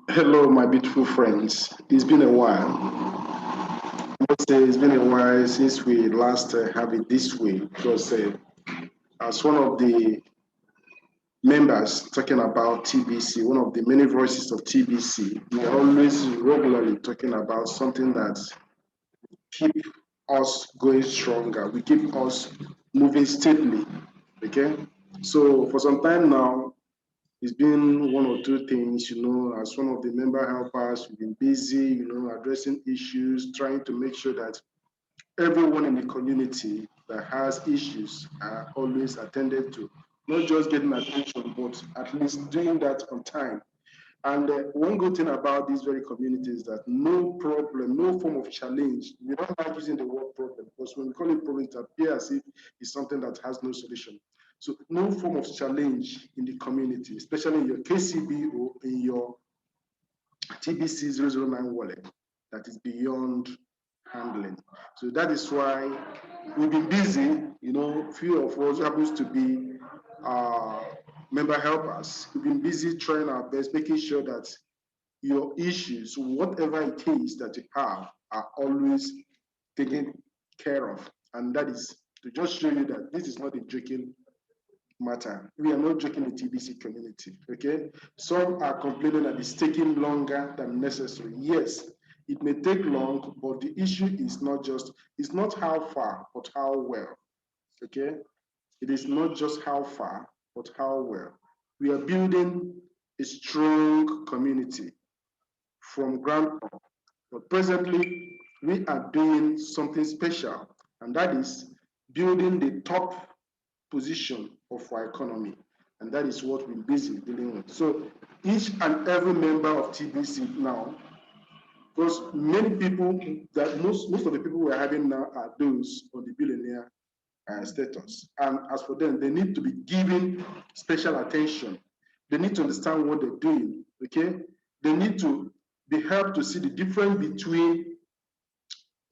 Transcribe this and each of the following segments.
Hello, my beautiful friends. It's been a while. Let's say it's been a while since we last have it this way because as one of the members talking about TBC, one of the many voices of TBC, we are always regularly talking about something that keep us going stronger. We keep us moving steadily. Okay, so for some time now, it's been one or two things, as one of the member helpers, we've been busy, addressing issues, trying to make sure that everyone in the community that has issues are always attended to. Not just getting attention, but at least doing that on time. And one good thing about these very communities is that no problem, no form of challenge, we don't like using the word problem because when we call it problem, it appears as if it's something that has no solution. So no form of challenge in the community, especially in your KCB or in your TBC 009 wallet that is beyond handling. So that is why we've been busy, few of us happens to be uh, member helpers. We've been busy trying our best, making sure that your issues, whatever it is that you have, are always taken care of. And that is to just show you that this is not a joking matter. We are not joking the TBC community, okay? Some are complaining that it's taking longer than necessary. Yes, it may take long, but the issue is it's not how far, but how well, okay? It is not just how far, but how well. We are building a strong community from ground up. But presently, we are doing something special, and that is building the top position of our economy. And that is what we're busy dealing with. So each and every member of TBC now, because many people that most of the people we're having now are those on the billionaire status. And as for them, they need to be given special attention. They need to understand what they're doing. Okay, they need to be helped to see the difference between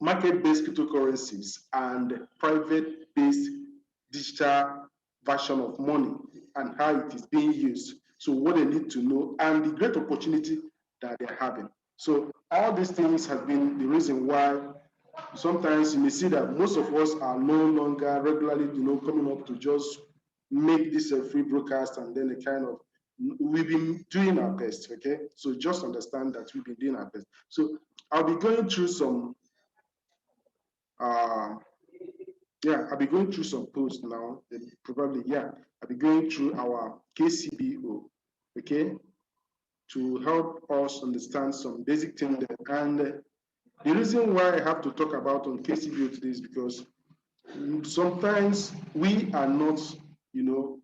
market-based cryptocurrencies and private-based digital version of money and how it is being used. So what they need to know and the great opportunity that they're having. So all these things have been the reason why sometimes you may see that most of us are no longer regularly, coming up to just make this a free broadcast and then a kind of we've been doing our best, okay? So just understand that we've been doing our best. So I'll be going through some uh, yeah, I'll be going through some posts now. Probably, yeah, I'll be going through our KCBO, okay, to help us understand some basic things there. And the reason why I have to talk about on KCBO today is because sometimes we are not, you know,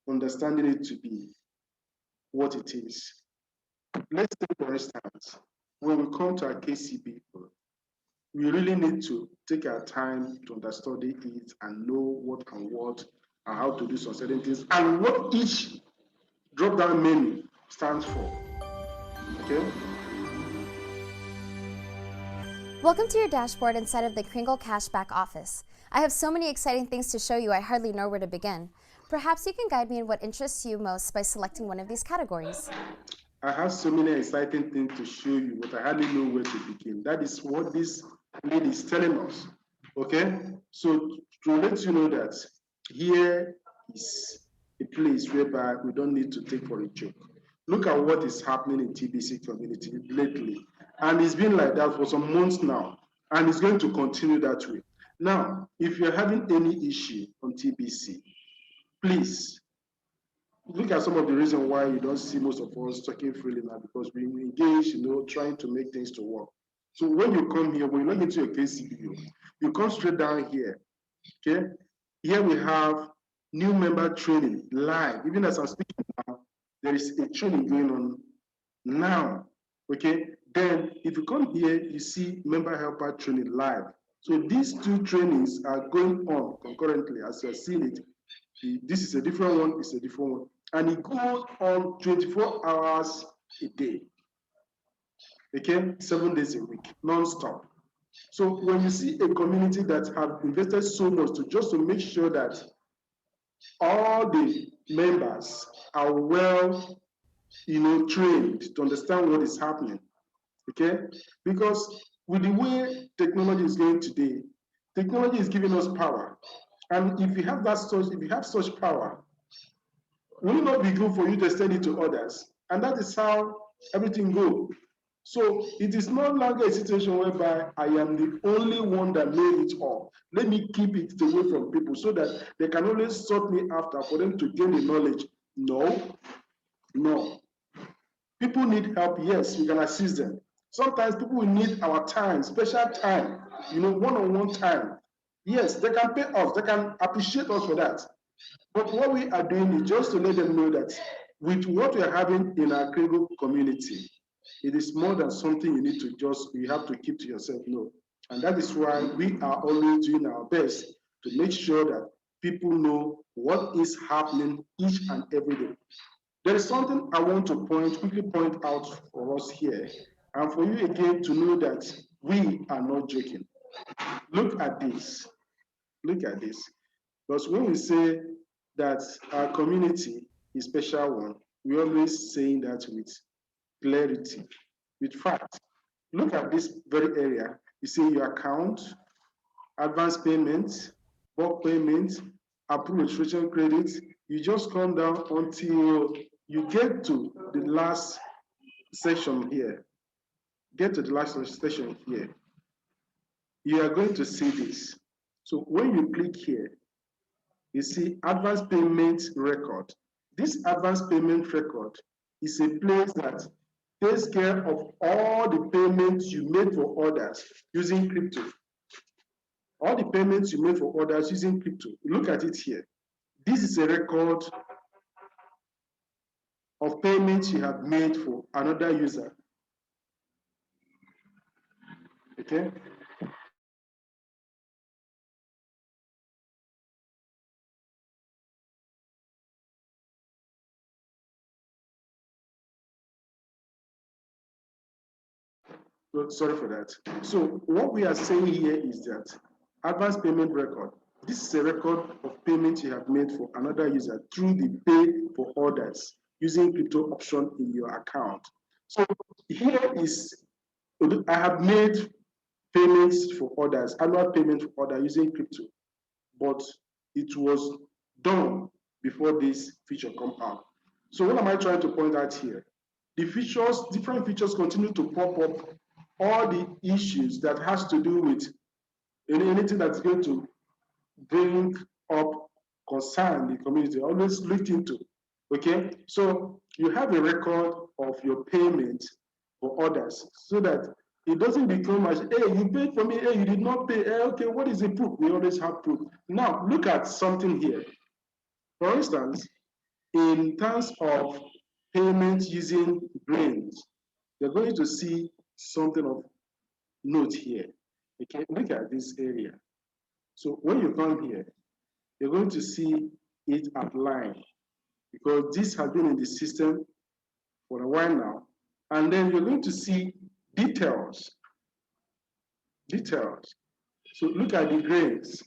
understanding it to be what it is. Let's take, for instance, when we come to our KCBO, we really need to take our time to understudy it and know what and how to do some certain things and what each drop down menu stands for. Okay. Welcome to your dashboard inside of the Kringle Cashback office. I have so many exciting things to show you I hardly know where to begin. Perhaps you can guide me in what interests you most by selecting one of these categories. I have so many exciting things to show you, but I hardly know where to begin. That is what this lady is telling us. Okay? So to let you know that here is a place whereby we don't need to take for a joke. Look at what is happening in TBC community lately. And it's been like that for some months now. And it's going to continue that way. Now, if you're having any issue on TBC, please look at some of the reasons why you don't see most of us talking freely now because we engage, trying to make things to work. So when you come here, when you log into your KCBO, you come straight down here. Okay. Here we have new member training live. Even as I'm speaking now, there is a training going on now. Okay. Then if you come here, you see member helper training live. So these two trainings are going on concurrently as you're seeing it. This is a different one, it's a different one. And it goes on 24 hours a day. Okay, 7 days a week, non-stop. So when you see a community that have invested so much to make sure that all the members are well trained to understand what is happening. Okay? Because with the way technology is going today, technology is giving us power. And if you have such power, will it not be good for you to extend it to others? And that is how everything goes. So it is no longer a situation whereby I am the only one that made it all. Let me keep it away from people so that they can only sort me after for them to gain the knowledge. No, no. People need help, yes, we can assist them. Sometimes people will need our time, special time, one-on-one time. Yes, they can pay us, they can appreciate us for that. But what we are doing is just to let them know that with what we are having in our Kringle community, it is more than something you have to keep to yourself. No. And that is why we are always doing our best to make sure that people know what is happening each and every day. There is something I want to quickly point out for us here, and for you again to know that we are not joking. Look at this. Look at this. Because when we say that our community is special one, we always saying that with clarity, with fact. Look at this very area. You see your account, advance payments, bulk payments, approved registration credits. You just come down until you get to the last section here. Get to the last section here. You are going to see this. So when you click here, you see advance payment record. This advance payment record is a place that takes care of all the payments you made for others using crypto. All the payments you made for others using crypto. Look at it here. This is a record of payments you have made for another user. Okay? Sorry for that. So what we are saying here is that advance payment record. This is a record of payments you have made for another user through the pay for orders using crypto option in your account. So here is, I have made payments for orders, annual payment for order using crypto, but it was done before this feature come out. So what am I trying to point out here? The features, different features continue to pop up, all the issues that has to do with anything that's going to bring up concern in the community, always looked into. Okay, so you have a record of your payment for others so that it doesn't become as, hey, you paid for me, hey, you did not pay, hey, okay, what is the proof? We always have proof. Now, look at something here. For instance, in terms of payment using grains, you're going to see something of note here. Okay, look at this area. So when you come here, you're going to see it outlined because this has been in the system for a while now. And then you're going to see details. Details. So look at the grains.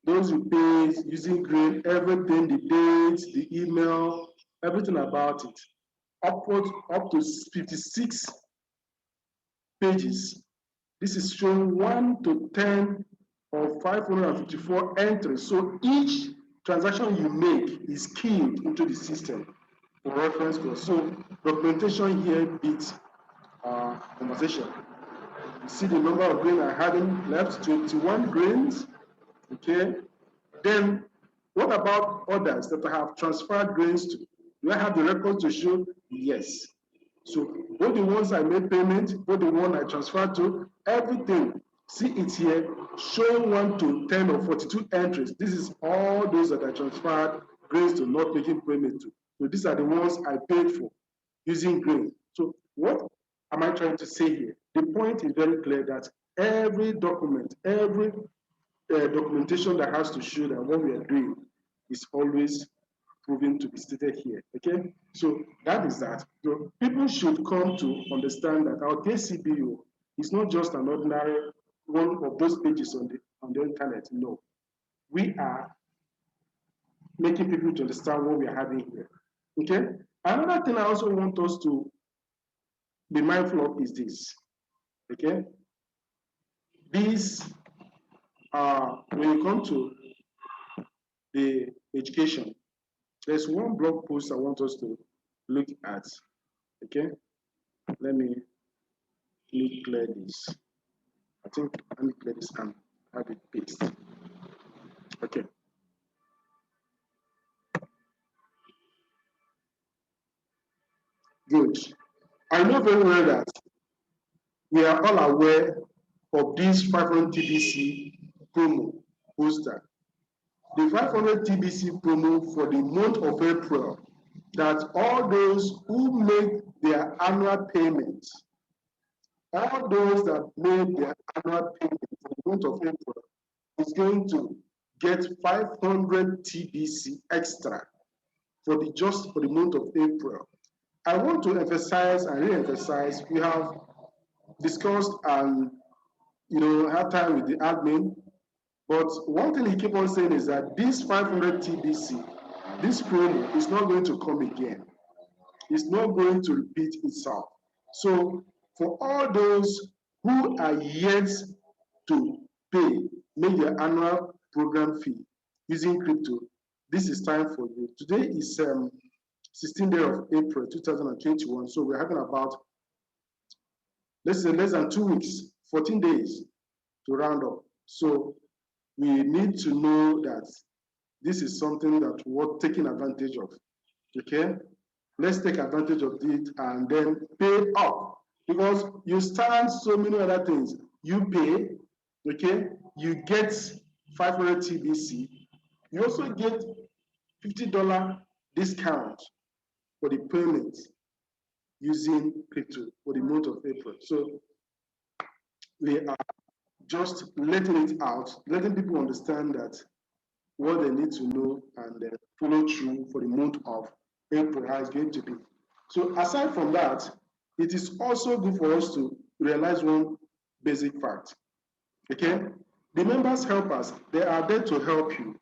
Those who pay using grain, everything, the dates, the email, everything about it. Up to 56 pages. This is showing 1 to 10 of 554 entries. So each transaction you make is keyed into the system for reference cost. So documentation here beats conversation. You see the number of grains I had left, 21 grains. Okay. Then what about others that I have transferred grains to? Do I have the records to show? Yes. So both the ones I made payment, both the one I transferred to, everything. See it here, showing 1 to 10 or 42 entries. This is all those that I transferred grains to, not making payment to. So these are the ones I paid for using grain. So what am I trying to say here? The point is very clear that every document, every documentation that has to show that what we are doing is always proven to be stated here. Okay, so that is that. So people should come to understand that our KCBO is not just an ordinary one of those pages on the internet. No, we are making people to understand what we are having here. Okay, Another thing I also want us to be mindful of is this. Okay, this when you come to the education, there's one blog post I want us to look at. Okay, let me clear this. I think let me clear this and have it paste. Okay. Good. I know very well that we are all aware of this 500 TBC promo poster. The 500 TBC promo for the month of April, that all those who make their annual payments, all those that made their annual payment for the month of April is going to get 500 TBC extra for the just for the month of April. I want to emphasize and re-emphasize, we have discussed and had time with the admin, but one thing he keep on saying is that this 500 TBC, this promo is not going to come again. It's not going to repeat itself. So for all those who are yet to pay, make their annual program fee using crypto, this is time for you. Today is 16th day of April 2021. So we're having about, let's say, less than 2 weeks, 14 days to round up. So we need to know that this is something that we're taking advantage of. Okay? Let's take advantage of it and then pay up. Because you stand so many other things. You pay, okay? You get 500 TBC. You also get $50 discount for the payment using crypto for the month of April. So we are just letting it out, letting people understand that what they need to know and then follow through for the month of April, how it's going to be. So aside from that, it is also good for us to realize one basic fact. Okay? The members help us. They are there to help you.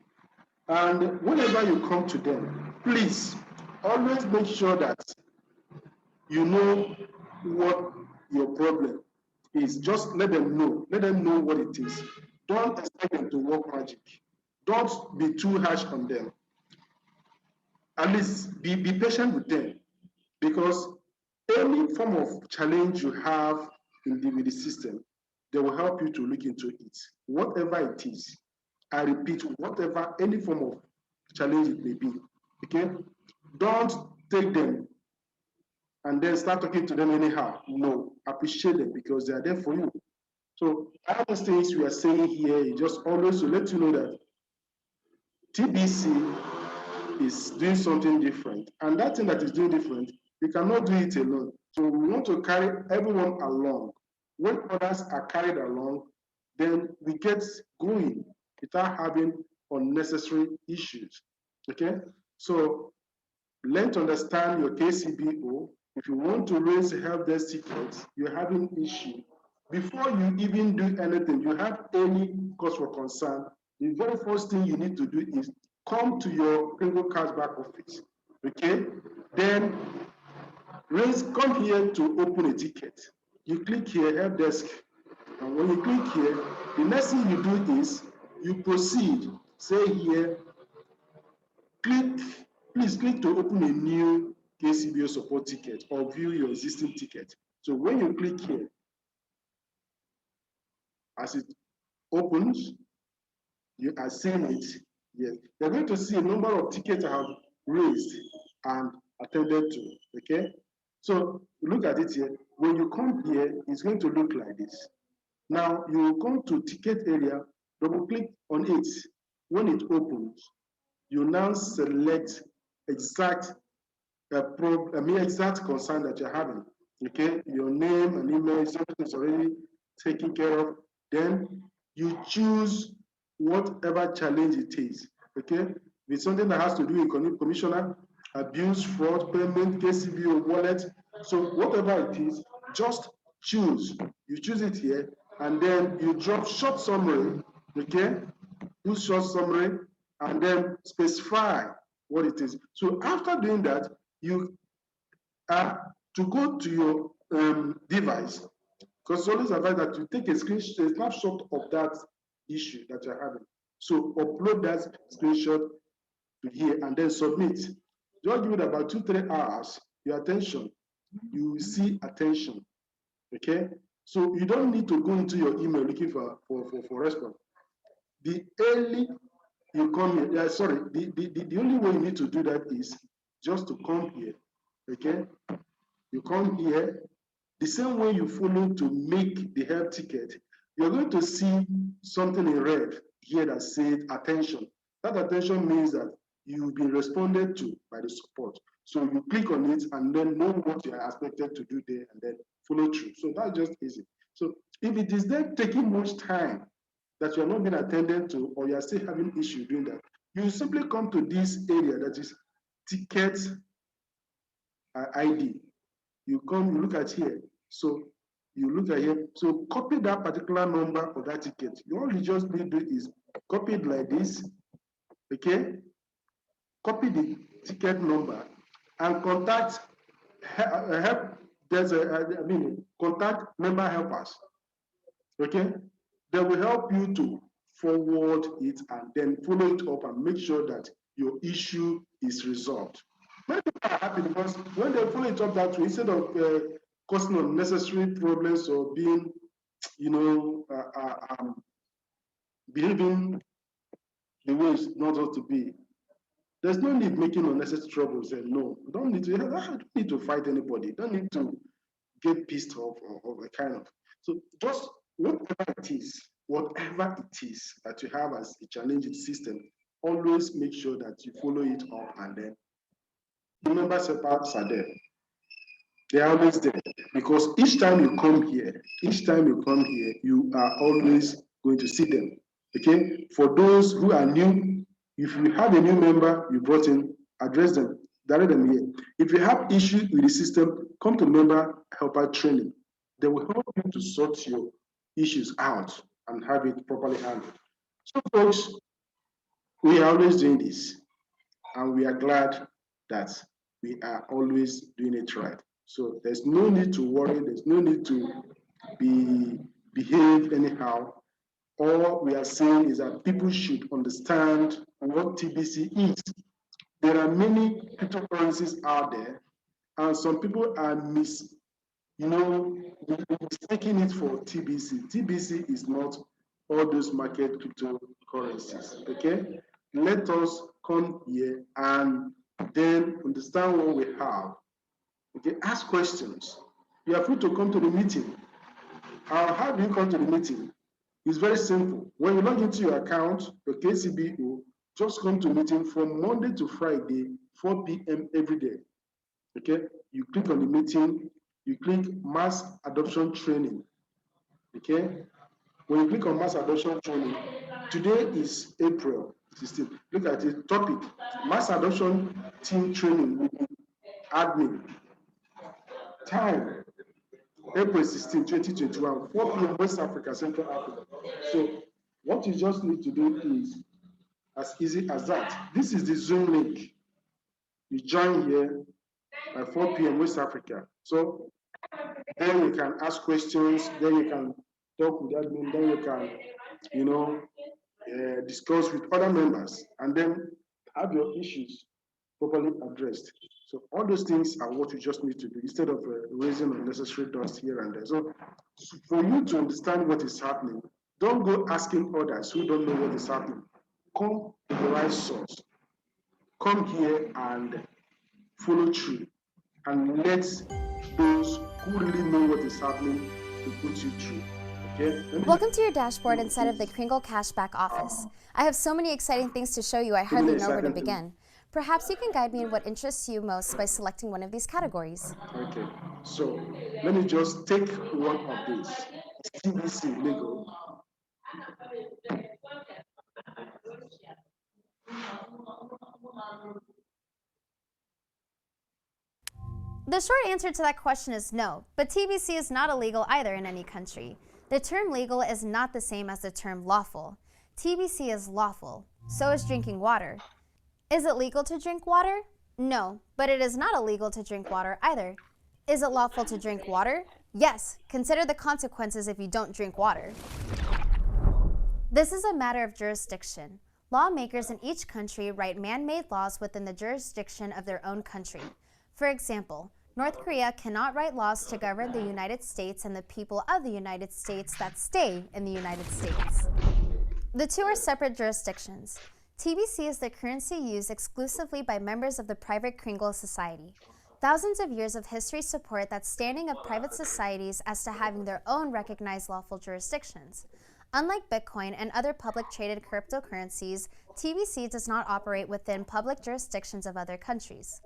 And whenever you come to them, please always make sure that you know what your problem is. Just let them know. Let them know what it is. Don't expect them to work magic. Don't be too harsh on them. At least be patient with them, because any form of challenge you have with the system, they will help you to look into it. Whatever it is, I repeat, whatever, any form of challenge it may be, okay? Don't take them and then start talking to them anyhow. No, appreciate them because they are there for you. So all these things we are saying here is just always to let you know that TBC is doing something different. And that thing that is doing different, you cannot do it alone. So we want to carry everyone along. When others are carried along, then we get going without having unnecessary issues. Okay? So learn to understand your KCBO. If you want to raise help desk tickets, you're having issue. Before you even do anything, you have any cause for concern, the very first thing you need to do is come to your Kringle Cashback office. Okay? Then come here to open a ticket. You click here, help desk. And when you click here, the next thing you do is you proceed. Say here, please click to open a new KCBO support ticket or view your existing ticket. So when you click here, as it opens, you are seeing it. Yes, you're going to see a number of tickets I have raised and attended to. Okay, so look at it here. When you come here, it's going to look like this. Now you will come to ticket area, double click on it. When it opens, you now select exact exact concern that you're having. Okay, your name and email, something is already taken care of. Then you choose whatever challenge it is. Okay, if it's something that has to do with commissioner, abuse, fraud, payment, KCBO, wallet. So whatever it is, just choose. You choose it here, and then you drop short summary. Okay, do short summary, and then specify what it is. So after doing that, you to go to your device, because it's always advised that you take a snapshot of that issue that you're having. So upload that screenshot to here and then submit. Just give it about 2-3 hours. Your attention, you will see attention. Okay, so you don't need to go into your email looking for response. The early you come here, the only way you need to do that is just to come here. Okay, you come here, the same way you follow to make the help ticket, you're going to see something in red here that says attention. That attention means that you've been responded to by the support. So you click on it and then know what you are expected to do there and then follow through. So that's just easy. So if it is then taking much time that you're not being attended to or you're still having issue doing that, you simply come to this area that is ticket ID. You come, you look at here. So you look at here. So copy that particular number for that ticket. All you just need to do is copy it like this. Okay? Copy the ticket number and contact contact member helpers. Okay? They will help you to forward it and then follow it up and make sure that your issue is resolved. Many people are happy because when they follow it up that way, instead of causing unnecessary problems or being, behaving the way it's not ought to be, there's no need making unnecessary troubles. And no, you don't need to fight anybody. You don't need to get pissed off or kind of. So just whatever it is that you have as a challenging system, always make sure that you follow it up and then the members are there. They are always there because each time you come here, you are always going to see them. Okay? For those who are new, if you have a new member you brought in, address them, direct them here. If you have issues with the system, come to member helper training. They will help you to sort your issues out and have it properly handled. So folks, we are always doing this and we are glad that we are always doing it right. So there's no need to worry, there's no need to behave anyhow. All we are saying is that people should understand what TBC is. There are many cryptocurrencies out there, and some people are mistaking it for TBC. TBC is not all those market cryptocurrencies. Okay? Let us come here and then understand what we have. Okay, ask questions. You are free to come to the meeting. How do you come to the meeting? It's very simple. When you log into your account, your KCBO, just come to meeting from Monday to Friday, 4 p.m. every day. Okay, you click on the meeting, you click mass adoption training. Okay, when you click on mass adoption training, today is April 16th. Look at the topic, mass adoption team training with admin. Time, April 16, 2021, 4 p.m. West Africa, Central Africa. So what you just need to do is as easy as that. This is the Zoom link. You join here by 4 p.m. West Africa. So then you can ask questions, then you can talk with admin, then you can, discuss with other members, and then have your issues properly addressed. So all those things are what you just need to do instead of raising unnecessary dust here and there. So for you to understand what is happening, don't go asking others who don't know what is happening. Come to the right source. Come here and follow through, and let those who really know what is happening to put you through. Okay? Welcome to your dashboard inside of the Kringle Cashback office. I have so many exciting things to show you, I hardly know where to begin. Perhaps you can guide me in what interests you most by selecting one of these categories. Okay, so let me just take one of these. TBC Lego. The short answer to that question is no, but TBC is not illegal either in any country. The term legal is not the same as the term lawful. TBC is lawful, so is drinking water. Is it legal to drink water? No, but it is not illegal to drink water either. Is it lawful to drink water? Yes, consider the consequences if you don't drink water. This is a matter of jurisdiction. Lawmakers in each country write man-made laws within the jurisdiction of their own country. For example, North Korea cannot write laws to govern the United States and the people of the United States that stay in the United States. The two are separate jurisdictions. TBC is the currency used exclusively by members of the private Kringle Society. Thousands of years of history support that standing of private societies as to having their own recognized lawful jurisdictions. Unlike Bitcoin and other public traded cryptocurrencies, TBC does not operate within public jurisdictions of other countries.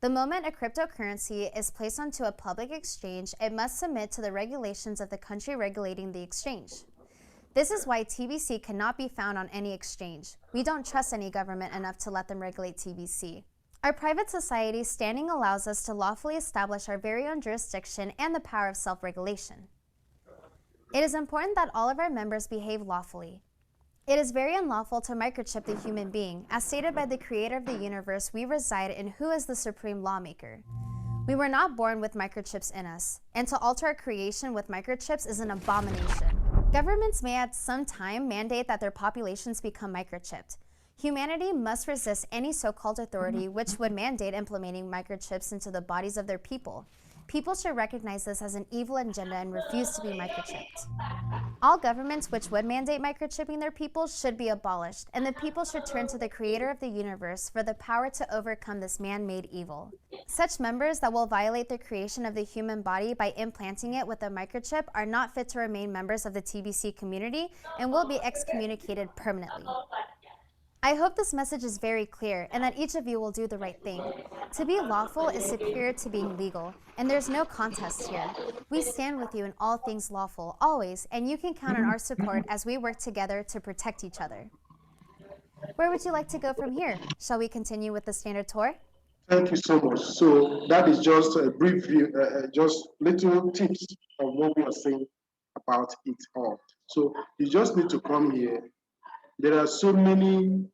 The moment a cryptocurrency is placed onto a public exchange, it must submit to the regulations of the country regulating the exchange. This is why TBC cannot be found on any exchange. We don't trust any government enough to let them regulate TBC. Our private society standing allows us to lawfully establish our very own jurisdiction and the power of self-regulation. It is important that all of our members behave lawfully. It is very unlawful to microchip the human being. As stated by the creator of the universe, we reside in who is the supreme lawmaker. We were not born with microchips in us, and to alter our creation with microchips is an abomination. Governments may at some time mandate that their populations become microchipped. Humanity must resist any so-called authority which would mandate implementing microchips into the bodies of their people. People should recognize this as an evil agenda and refuse to be microchipped. All governments which would mandate microchipping their people should be abolished, and the people should turn to the creator of the universe for the power to overcome this man-made evil. Such members that will violate the creation of the human body by implanting it with a microchip are not fit to remain members of the TBC community and will be excommunicated permanently. I hope this message is very clear and that each of you will do the right thing. To be lawful is superior to being legal, and there's no contest here. We stand with you in all things lawful, always, and you can count on our support as we work together to protect each other. Where would you like to go from here? Shall we continue with the standard tour? Thank you so much. So that is just a brief view, just little tips of what we are saying about it all. So you just need to come here. There are so many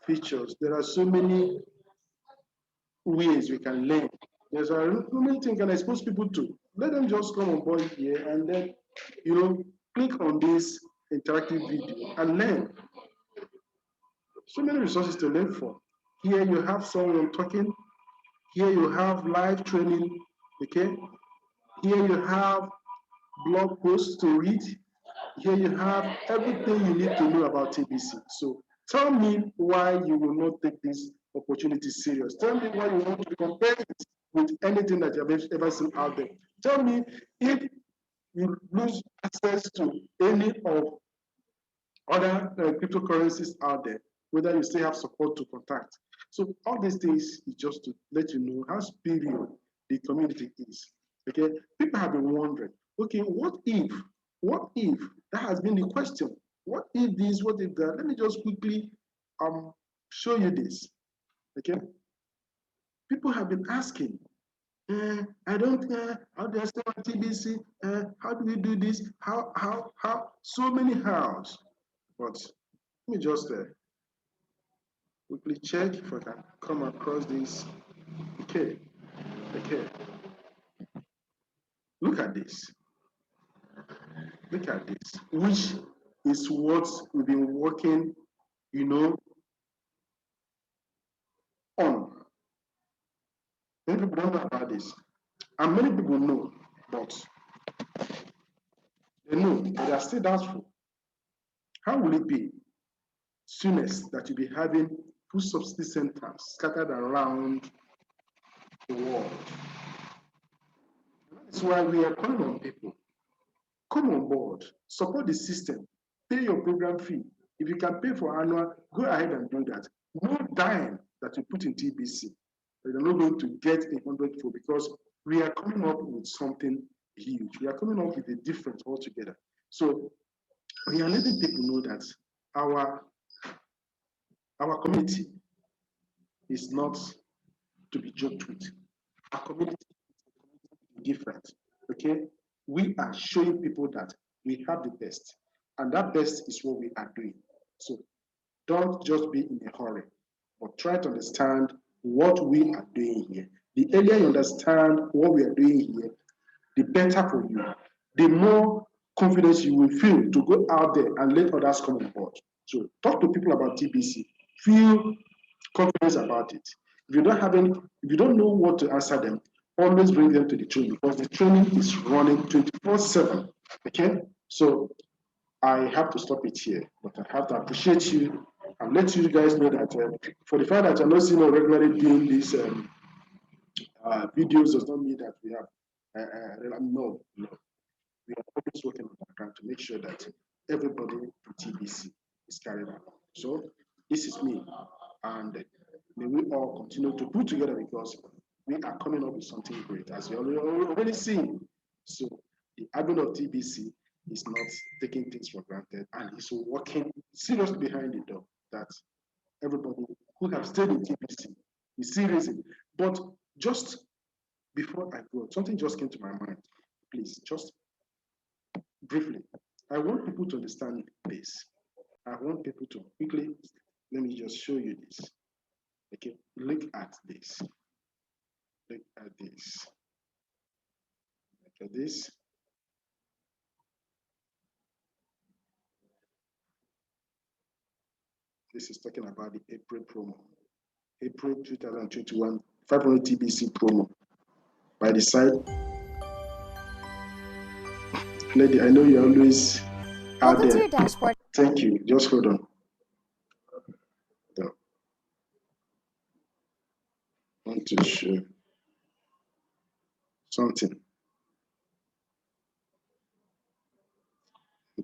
features. There are so many ways we can learn. There's so many things can expose people to. Let them just come on board here and then, click on this interactive video and learn. So many resources to learn from. Here you have someone talking. Here you have live training. Okay. Here you have blog posts to read. Here you have everything you need to know about TBC. So tell me why you will not take this opportunity serious. Tell me why you want to compare it with anything that you have ever seen out there. Tell me if you lose access to any of other cryptocurrencies out there, whether you still have support to contact. So all these things is just to let you know how superior the community is. Okay, people have been wondering, okay, what if that has been the question? What if this? What if that? Let me just quickly show you this. Okay, people have been asking. I don't. How do I start TBC? How do we do this? How? So many hows. But let me just quickly check if I can come across this. Okay. Look at this. Look at this, which is what we've been working, on. Many people don't know about this, and many people know, but they know, but they are still doubtful. How will it be soonest that you'll be having food subsidy centers scattered around the world? That's why we are calling on people. Come on board, support the system, pay your program fee. If you can pay for annual, go ahead and do that. No dime that you put in TBC, you're not going to get 100 because we are coming up with something huge. We are coming up with a difference altogether. So we are letting people know that our community is not to be joked with. Our community is different. Okay, we are showing people that we have the best, and that best is what we are doing. So don't just be in a hurry, but try to understand what we are doing here. The earlier you understand what we are doing here, the better for you. The more confidence you will feel to go out there and let others come on board. So talk to people about TBC. Feel confidence about it. If you don't have any, if you don't know what to answer them, always bring them to the training because the training is running 24/7. Okay, so I have to stop it here, but I have to appreciate you and let you guys know that for the fact that you're not seeing or regularly doing these videos does not mean that we have no. We are always working on the background to make sure that everybody in TBC is carried out. So this is me, and may we all continue to put together because we are coming up with something great, as you already seen. So the admin of TBC is not taking things for granted, and he's working seriously behind the door that everybody who have stayed in TBC is serious. But just before I go, something just came to my mind. Please, just briefly, I want people to understand this. I want people to quickly, let me just show you this. Okay, look at this. Look at this. Look at this. This is talking about the April promo. April 2021 500 TBC promo. By the side, lady, I know you're always out Welcome to there. your dashboard. Thank you. Just hold on. I want to show something.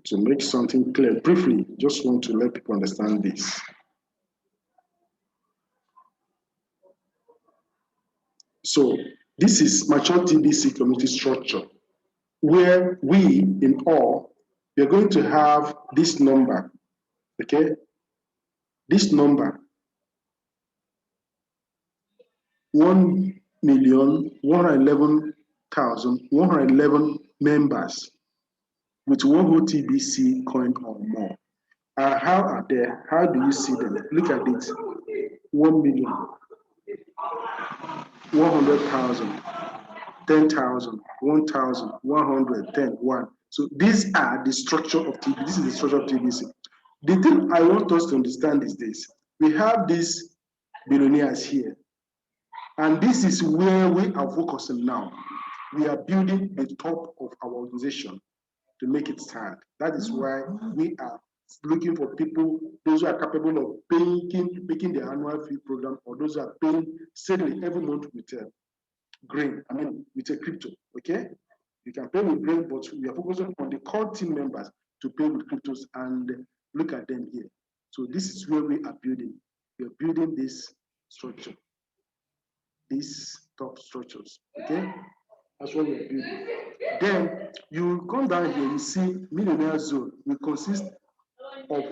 To make something clear, briefly, just want to let people understand this. So this is mature TBC community structure, where we in all, we are going to have this number, okay? This number, 1,111,111 members with one whole TBC coin or more. How are they? How do you see them? Look at it. 1,100,000, 10,000, 1,000, 100, 10, 1. So these are the structure of TBC. This is the structure of TBC. The thing I want us to understand is this. We have these billionaires here. And this is where we are focusing now. We are building the top of our organization to make it stand. That is why we are looking for people, those who are capable of making the annual fee program, or those who are paying steadily every month with grain, with a crypto, okay? You can pay with grain, but we are focusing on the core team members to pay with cryptos, and look at them here. So this is where we are building. We are building this structure, these top structures, okay? That's what we are building. Then you come down here, you see millionaire zone will consist of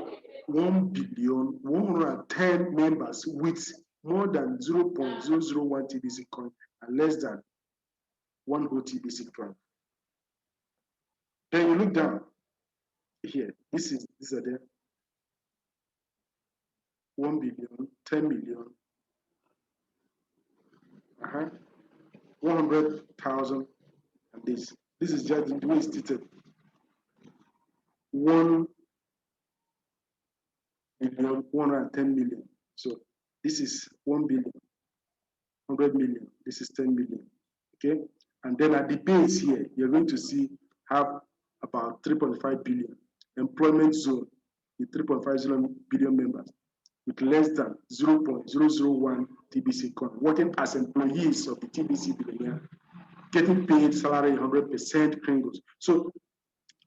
1,110 members with more than 0.001 TBC coin and less than one whole TBC coin. Then you look down here. These are the 1 billion, 10 million, 100,000, and this. This is just the way it's stated. 1,110 million. So this is 1 billion, 100 million. This is 10 million. Okay. And then at the base here, you're going to see have about 3.5 billion employment zone with 3.50 billion members with less than 0.001 TBC coin, working as employees of the TBC billionaire, getting paid salary 100% Kringles. So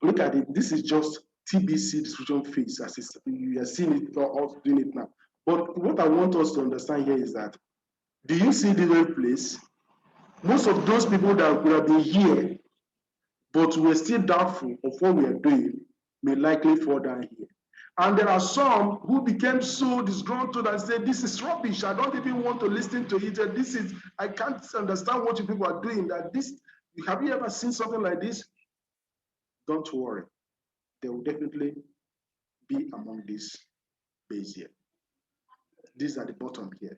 look at it. This is just TBC distribution fees, as you are seeing it or doing it now. But what I want us to understand here is that, do you see the right place? Most of those people that would have been here, but we're still doubtful of what we are doing, may likely fall down here. And there are some who became so disgruntled and said, this is rubbish. I don't even want to listen to it. I can't understand what you people are doing. Have you ever seen something like this? Don't worry. They will definitely be among this base here. These are the bottom here.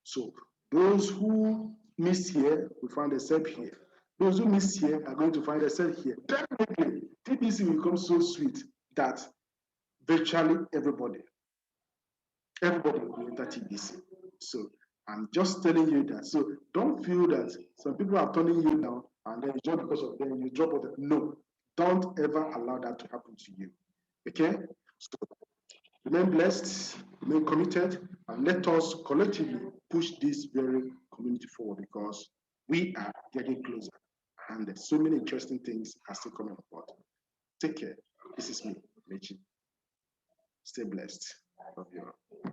So Those who miss here will find themselves here. Those who miss here are going to find themselves here. Definitely, TBC will become so sweet that virtually everybody will enter TBC. So I'm just telling you that. So don't feel that some people are turning you down and then just because of them you drop out. No, don't ever allow that to happen to you. Okay? So remain blessed, remain committed, and let us collectively push this very community forward because we are getting closer and there's so many interesting things are still coming about. Take care. This is me, Mechi. Stay blessed. Love you all.